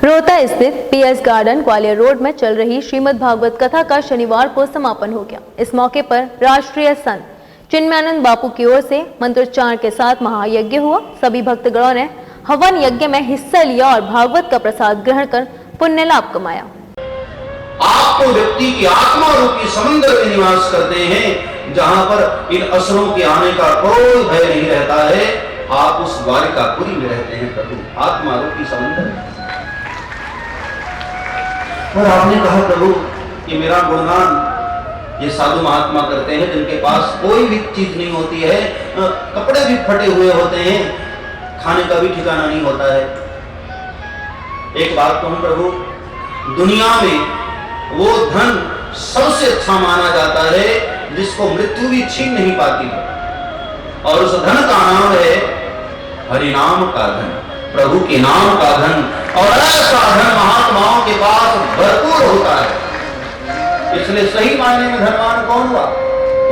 रोहता स्थित PS garden Gwalior road में चल रही श्रीमद् भागवत कथा का शनिवार को समापन हो गया। इस मौके पर राष्ट्रीय संत चिन्मयानंद बापू की ओर से मंत्रोच्चारण के साथ महायज्ञ हुआ। सभी भक्तगणों ने हवन यज्ञ में हिस्सा लिया और भागवत का प्रसाद ग्रहण कर पुण्य लाभ कमाया। आप तो व्यक्ति की आत्मा रूपी समुद्र में निवास करते हैं, जहां पर इन असुरों के आने का कोई भय नहीं रहता है। आप उस द्वारिकापुरी में रहते हैं प्रभु, आत्मा रूपी समुद्र में। और आपने कहा प्रभु कि मेरा गुणगान ये साधु महात्मा करते हैं जिनके पास कोई भी चीज नहीं होती है, कपड़े भी फटे हुए होते हैं, खाने का भी ठिकाना नहीं होता है। एक बात कहूं प्रभु, दुनिया में वो धन सबसे अच्छा माना जाता है जिसको मृत्यु भी छीन नहीं पाती, और उस धन का नाम है हरिनाम का धन, प्रभु के नाम का धन। और ऐसा धन महात्माओं के पास भरपूर होता है, इसलिए सही मायने में धनवान कौन हुआ?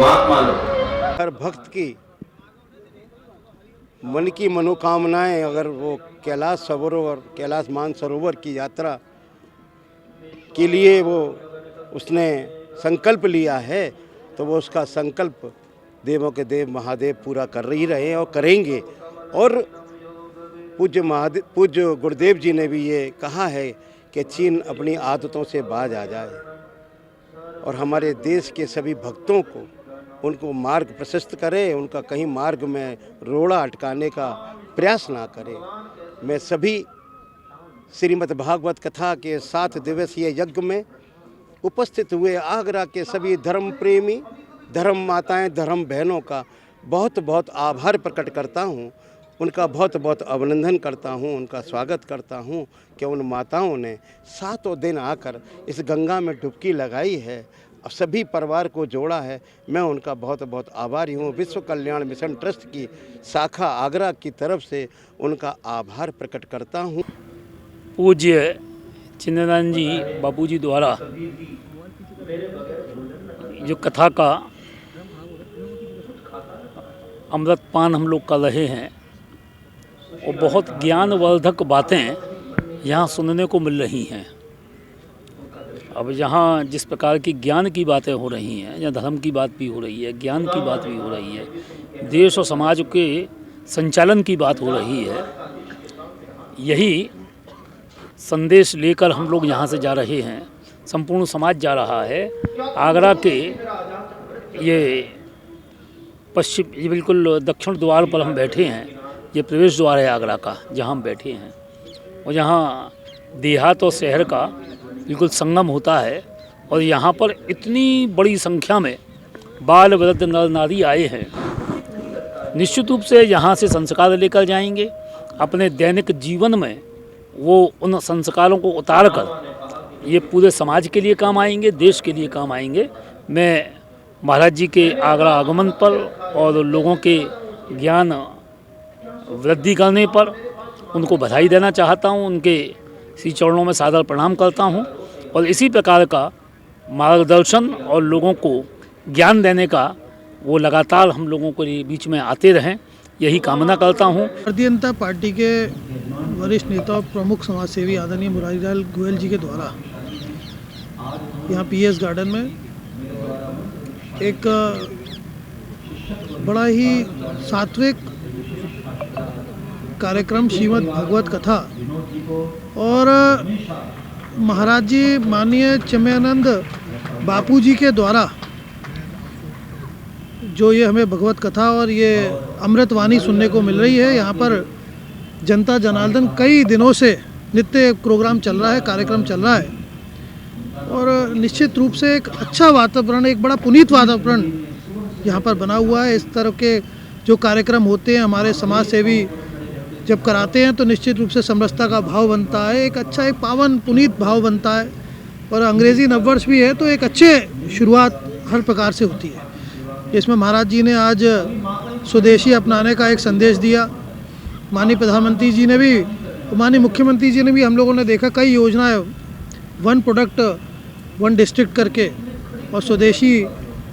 महात्मा लोग। हर भक्त की मन की मनोकामनाएं अगर वो कैलाश सरोवर, कैलाश मानसरोवर की यात्रा के लिए वो उसने संकल्प लिया है, तो वो उसका संकल्प देवों के देव महादेव पूरा कर ही रहे हैं और करेंगे। और पूज्य गुरुदेव जी ने भी ये कहा है कि चीन अपनी आदतों से बाज आ जाए और हमारे देश के सभी भक्तों को उनको मार्ग प्रशस्त करे, उनका कहीं मार्ग में रोड़ा अटकाने का प्रयास ना करे। मैं सभी श्रीमद् भागवत कथा के 7 दिवसीय यज्ञ में उपस्थित हुए आगरा के सभी धर्म प्रेमी, धर्म माताएं, धर्म बहनों का बहुत बहुत आभार प्रकट करता हूं, उनका बहुत बहुत अभिनंदन करता हूं, उनका स्वागत करता हूं कि उन माताओं ने 7 दिन आकर इस गंगा में डुबकी लगाई है और सभी परिवार को जोड़ा है। मैं उनका बहुत बहुत आभारी हूं। विश्व कल्याण मिशन ट्रस्ट की शाखा आगरा की तरफ से उनका आभार प्रकट करता हूं। पूज्य चिन्मयानंद जी बापू जी द्वारा जो कथा का अमृत पान हम लोग कर रहे हैं, और बहुत ज्ञानवर्धक बातें यहाँ सुनने को मिल रही हैं। अब यहाँ जिस प्रकार की ज्ञान की बातें हो रही हैं, या धर्म की बात भी हो रही है, ज्ञान की बात भी हो रही है, देश और समाज के संचालन की बात हो रही है, यही संदेश लेकर हम लोग यहाँ से जा रहे हैं। संपूर्ण समाज जा रहा है। आगरा के ये बिल्कुल दक्षिण द्वार पर हम बैठे हैं। ये प्रवेश द्वार है आगरा का, जहाँ हम बैठे हैं, और यहाँ देहात और शहर का बिल्कुल संगम होता है। और यहाँ पर इतनी बड़ी संख्या में बाल वृद्ध नर नारी आए हैं। निश्चित रूप से यहाँ से संस्कार लेकर जाएंगे, अपने दैनिक जीवन में वो उन संस्कारों को उतार कर ये पूरे समाज के लिए काम आएंगे, देश के लिए काम आएंगे। मैं महाराज जी के आगरा आगमन पर और लोगों के ज्ञान वृद्धि करने पर उनको बधाई देना चाहता हूं, उनके श्री चरणों में सादर प्रणाम करता हूं, और इसी प्रकार का मार्गदर्शन और लोगों को ज्ञान देने का वो लगातार हम लोगों के बीच में आते रहें, यही कामना करता हूं। भारतीय जनता पार्टी के वरिष्ठ नेता और प्रमुख समाजसेवी आदरणीय मुरारीलाल गोयल जी के द्वारा यहाँ पीएस गार्डन में एक बड़ा ही सात्विक कार्यक्रम श्रीमद् भागवत कथा और महाराज जी माननीय चिन्मयानंद बापू जी के द्वारा जो ये हमें भगवत कथा और ये अमृतवाणी सुनने को मिल रही है। यहाँ पर जनता जनार्दन कई दिनों से नित्य प्रोग्राम चल रहा है, कार्यक्रम चल रहा है, और निश्चित रूप से एक अच्छा वातावरण, एक बड़ा पुनीत वातावरण यहाँ पर बना हुआ है। इस तरह के जो कार्यक्रम होते हैं हमारे समाज सेवी जब कराते हैं तो निश्चित रूप से समरसता का भाव बनता है, एक अच्छा एक पावन पुनीत भाव बनता है। और अंग्रेज़ी नववर्ष भी है तो एक अच्छे शुरुआत हर प्रकार से होती है। इसमें महाराज जी ने आज स्वदेशी अपनाने का एक संदेश दिया। माननीय प्रधानमंत्री जी ने भी, माननीय मुख्यमंत्री जी ने भी, हम लोगों ने देखा कई योजनाएं, 1 प्रोडक्ट 1 डिस्ट्रिक्ट करके और स्वदेशी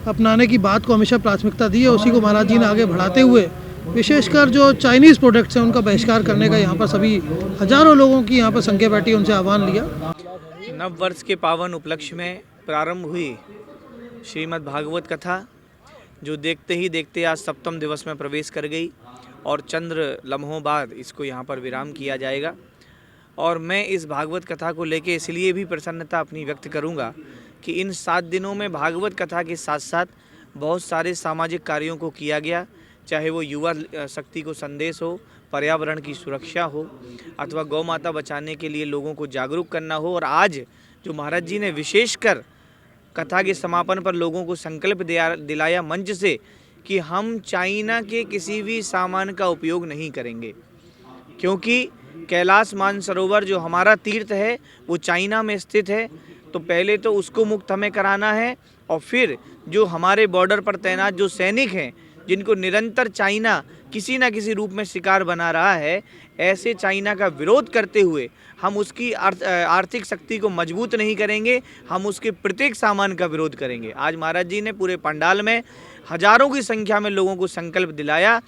अपनाने की बात को हमेशा प्राथमिकता दी है। उसी को महाराज जी ने आगे बढ़ाते हुए विशेषकर जो चाइनीज़ प्रोडक्ट्स हैं उनका बहिष्कार करने का यहाँ पर सभी हजारों लोगों की यहाँ पर संख्या बैठी, उनसे आह्वान लिया। नव वर्ष के पावन उपलक्ष्य में प्रारंभ हुई श्रीमद् भागवत कथा, जो देखते ही देखते आज सप्तम दिवस में प्रवेश कर गई और चंद्र लम्हों बाद इसको यहाँ पर विराम किया जाएगा। और मैं इस भागवत कथा को लेके इसलिए भी प्रसन्नता अपनी व्यक्त करूँगा कि इन 7 दिनों में भागवत कथा के साथ साथ बहुत सारे सामाजिक कार्यों को किया गया, चाहे वो युवा शक्ति को संदेश हो, पर्यावरण की सुरक्षा हो, अथवा गौ माता बचाने के लिए लोगों को जागरूक करना हो। और आज जो महाराज जी ने विशेषकर कथा के समापन पर लोगों को संकल्प दिलाया मंच से कि हम चाइना के किसी भी सामान का उपयोग नहीं करेंगे, क्योंकि कैलाश मानसरोवर जो हमारा तीर्थ है वो चाइना में स्थित है। तो पहले तो उसको मुक्त हमें कराना है, और फिर जो हमारे बॉर्डर पर तैनात जो सैनिक हैं जिनको निरंतर चाइना किसी न किसी रूप में शिकार बना रहा है, ऐसे चाइना का विरोध करते हुए हम उसकी आर्थिक शक्ति को मजबूत नहीं करेंगे, हम उसके प्रत्येक सामान का विरोध करेंगे। आज महाराज जी ने पूरे पंडाल में हजारों की संख्या में लोगों को संकल्प दिलाया।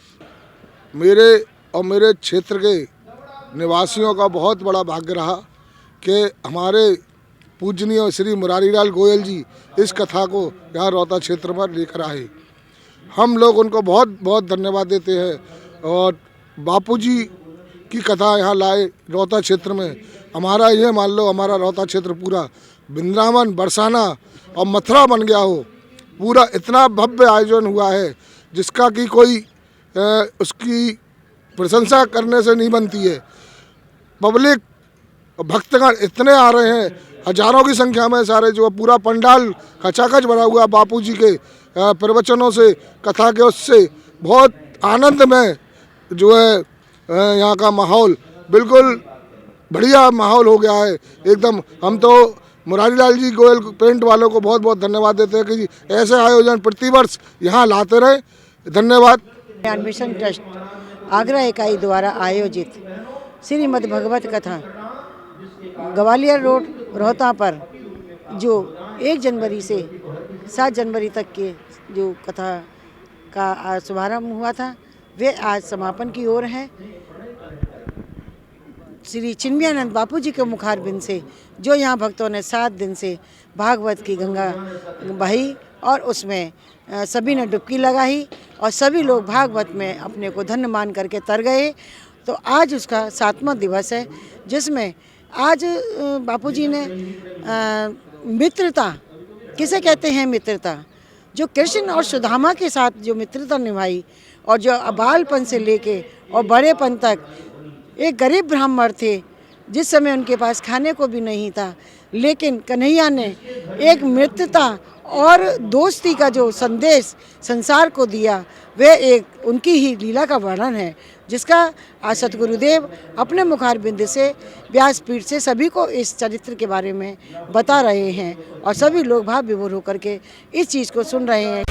मेरे और मेरे क्षेत्र के निवासियों का बहुत बड़ा भाग्य रहा कि हमारे पूजनीय श्री मुरारीलाल गोयल जी इस कथा को यहाँ रोहता क्षेत्र में लेकर आए। हम लोग उनको बहुत बहुत धन्यवाद देते हैं। और बापूजी की कथा यहाँ लाए रोहता क्षेत्र में। हमारा ये मान लो हमारा रोहता क्षेत्र पूरा वृंदावन, बरसाना और मथुरा बन गया हो। पूरा इतना भव्य आयोजन हुआ है जिसका कि कोई उसकी प्रशंसा करने से नहीं बनती है। पब्लिक भक्तगण इतने आ रहे हैं, हजारों की संख्या में सारे, जो पूरा पंडाल खचाखच भरा हुआ बापूजी के प्रवचनों से, कथा के उससे बहुत आनंद में जो है यहाँ का माहौल बिल्कुल बढ़िया माहौल हो गया है एकदम। हम तो मुरारीलाल जी गोयल पेंट वालों को बहुत बहुत धन्यवाद देते हैं कि ऐसे आयोजन प्रतिवर्ष यहाँ लाते रहे। धन्यवाद। मिशन ट्रस्ट आगरा इकाई द्वारा आयोजित श्रीमद् भगवत कथा ग्वालियर रोड रोहता पर जो 1 जनवरी से 7 जनवरी तक के जो कथा का शुभारंभ हुआ था, वे आज समापन की ओर है। श्री चिन्मयानंद बापू जी के मुखारबिंद से जो यहाँ भक्तों ने 7 दिन से भागवत की गंगा बही और उसमें सभी ने डुबकी लगाई और सभी लोग भागवत में अपने को धन्य मान करके तर गए। तो आज उसका 7वां दिवस है, जिसमें आज बापूजी ने मित्रता, किसे कहते हैं मित्रता, जो कृष्ण और सुदामा के साथ जो मित्रता निभाई और जो अबालपन से लेके और बड़ेपन तक, एक गरीब ब्राह्मण थे जिस समय उनके पास खाने को भी नहीं था, लेकिन कन्हैया ने एक मित्रता और दोस्ती का जो संदेश संसार को दिया, वह एक उनकी ही लीला का वर्णन है, जिसका आज सतगुरुदेव अपने मुखारबिंद से व्यासपीठ से सभी को इस चरित्र के बारे में बता रहे हैं और सभी लोग भाव विभोर होकर के इस चीज़ को सुन रहे हैं।